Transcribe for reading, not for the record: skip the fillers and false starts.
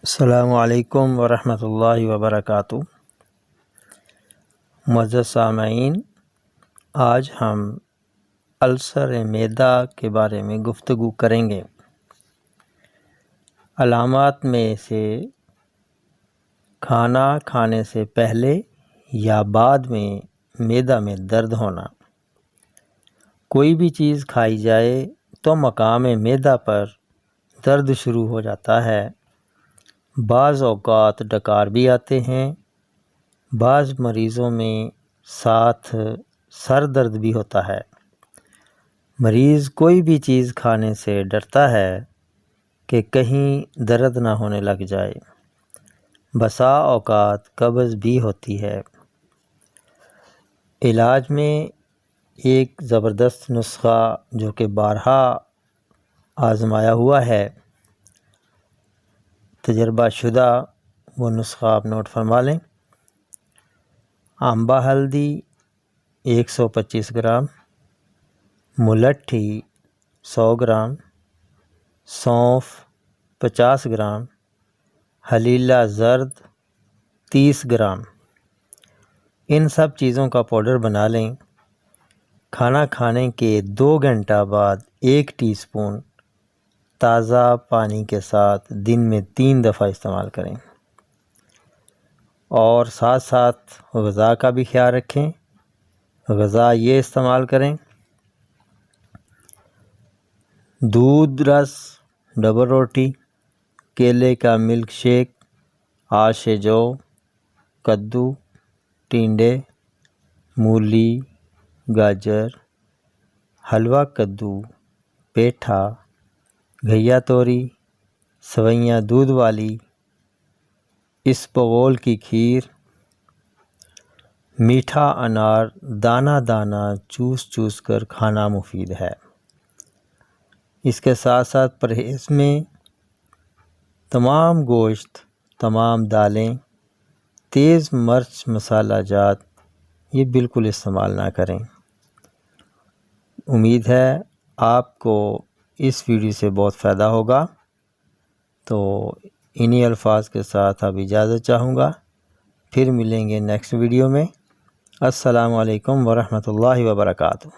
السلام علیکم ورحمۃ اللہ وبرکاتہ۔ معزز سامعین، آج ہم السر معدہ کے بارے میں گفتگو کریں گے۔ علامات میں سے کھانا کھانے سے پہلے یا بعد میں معدہ میں درد ہونا۔ کوئی بھی چیز کھائی جائے تو مقام معدہ پر درد شروع ہو جاتا ہے۔ بعض اوقات ڈکار بھی آتے ہیں۔ بعض مریضوں میں ساتھ سر درد بھی ہوتا ہے۔ مریض کوئی بھی چیز کھانے سے ڈرتا ہے کہ کہیں درد نہ ہونے لگ جائے۔ بسا اوقات قبض بھی ہوتی ہے۔ علاج میں ایک زبردست نسخہ جو کہ بارہا آزمایا ہوا ہے، تجربہ شدہ، وہ نسخہ آپ نوٹ فرما لیں۔ آمبا ہلدی 125 گرام، ملٹھی 100 گرام، سونف 50 گرام، ہلیلہ زرد 30 گرام، ان سب چیزوں کا پاؤڈر بنا لیں۔ کھانا کھانے کے 2 گھنٹہ بعد 1 ٹی اسپون تازہ پانی کے ساتھ دن میں 3 دفعہ استعمال کریں، اور ساتھ ساتھ غذا کا بھی خیال رکھیں۔ غذا یہ استعمال کریں: دودھ رس، ڈبل روٹی، کیلے کا ملک شیک، آش جو، کدو، ٹینڈے، مولی، گاجر، حلوہ کدو، پیٹھا، گھیا توری، سوئیاں دودھ والی، اسبغول کی کھیر، میٹھا انار دانہ دانہ چوس چوس کر کھانا مفید ہے۔ اس کے ساتھ ساتھ پرہیز میں تمام گوشت، تمام دالیں، تیز مرچ مسالہ جات یہ بالکل استعمال نہ کریں۔ امید ہے آپ کو اس ویڈیو سے بہت فائدہ ہوگا۔ تو انہی الفاظ کے ساتھ اب اجازت چاہوں گا، پھر ملیں گے نیکسٹ ویڈیو میں۔ السلام علیکم ورحمۃ اللہ وبرکاتہ۔